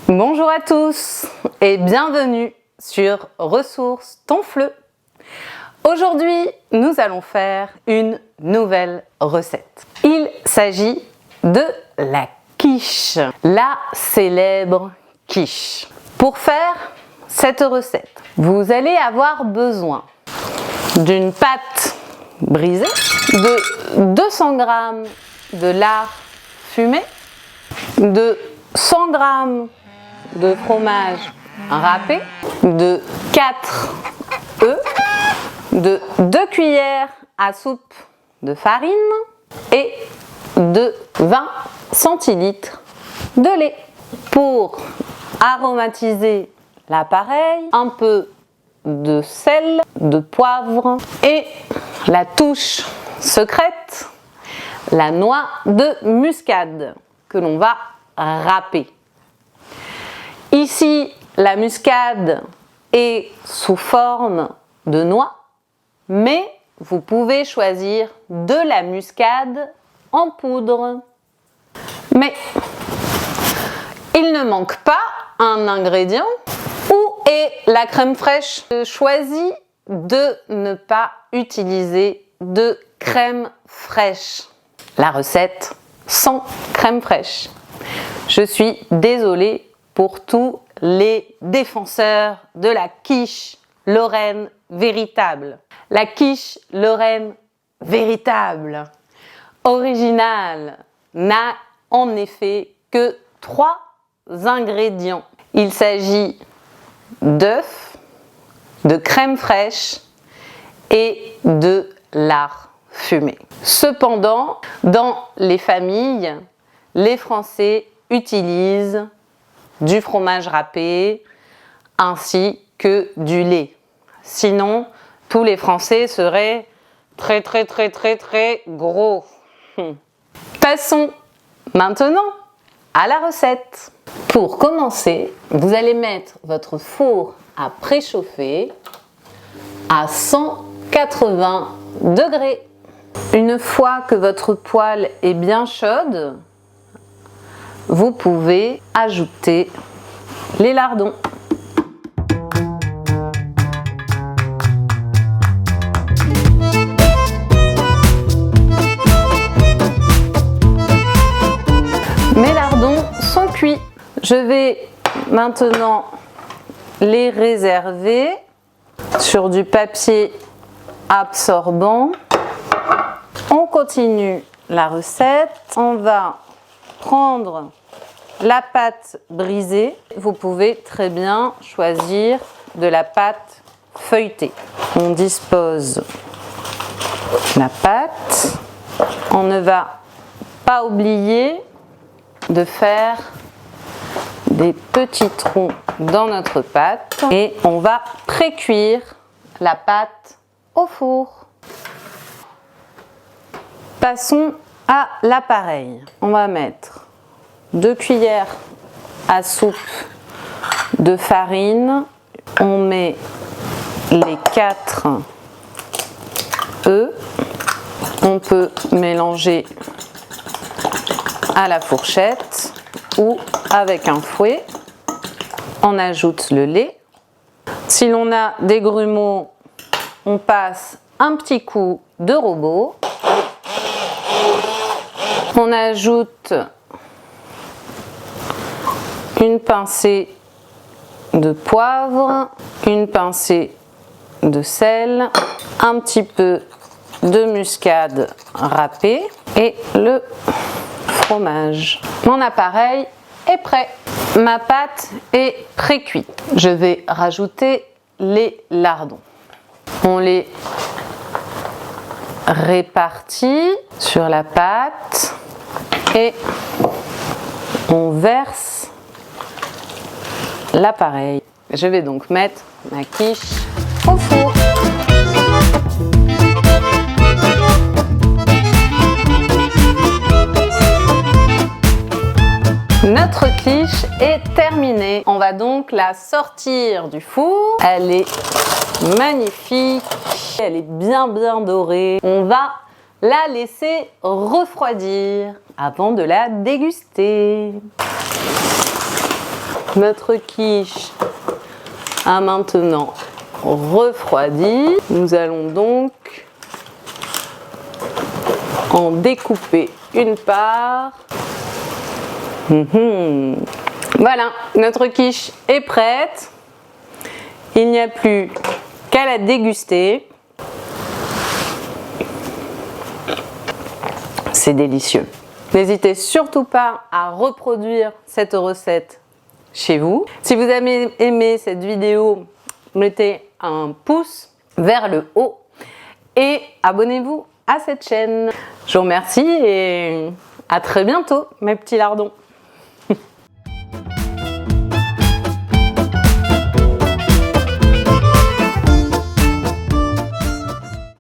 Bonjour à tous et bienvenue sur Ressources ton fleu. Aujourd'hui, nous allons faire une nouvelle recette. Il s'agit de la quiche, la célèbre quiche. Pour faire cette recette, vous allez avoir besoin d'une pâte brisée, de 200 g de lard fumé, de 100 g de fromage râpé, de 4 œufs, de 2 cuillères à soupe de farine et de 20 centilitres de lait. Pour aromatiser l'appareil, un peu de sel, de poivre et la touche secrète, la noix de muscade que l'on va râper. Ici, la muscade est sous forme de noix, mais vous pouvez choisir de la muscade en poudre. Mais il ne manque pas un ingrédient. Où est la crème fraîche? Choisis de ne pas utiliser de crème fraîche. La recette sans crème fraîche. Je suis désolée pour tous les défenseurs de la quiche lorraine véritable. La quiche lorraine véritable, originale, n'a en effet que 3 ingrédients. Il s'agit d'œufs, de crème fraîche et de lard fumé. Cependant, dans les familles, les Français utilisent du fromage râpé ainsi que du lait. Sinon, tous les Français seraient très gros. Passons maintenant à la recette. Pour commencer, vous allez mettre votre four à préchauffer à 180 degrés. Une fois que votre poêle est bien chaude, vous pouvez ajouter les lardons. Mes lardons sont cuits. Je vais maintenant les réserver sur du papier absorbant. On continue la recette. On va prendre la pâte brisée. Vous pouvez très bien choisir de la pâte feuilletée. On dispose la pâte. On ne va pas oublier de faire des petits trous dans notre pâte et on va pré-cuire la pâte au four. Passons à l'appareil. On va mettre 2 cuillères à soupe de farine. On met les 4 œufs. On peut mélanger à la fourchette ou avec un fouet. On ajoute le lait. Si l'on a des grumeaux, on passe un petit coup de robot. On ajoute une pincée de poivre, une pincée de sel, un petit peu de muscade râpée et le fromage. Mon appareil est prêt. Ma pâte est pré-cuite. Je vais rajouter les lardons. On les répartit sur la pâte et on verse l'appareil. Je vais donc mettre ma quiche au four. Notre quiche est terminée. On va donc la sortir du four. Elle est magnifique. Elle est bien dorée. On va la laisser refroidir avant de la déguster. Notre quiche a maintenant refroidi. Nous allons donc en découper une part. Voilà, notre quiche est prête. Il n'y a plus qu'à la déguster. C'est délicieux. N'hésitez surtout pas à reproduire cette recette chez vous. Si vous avez aimé cette vidéo, mettez un pouce vers le haut et abonnez-vous à cette chaîne. Je vous remercie et à très bientôt mes petits lardons.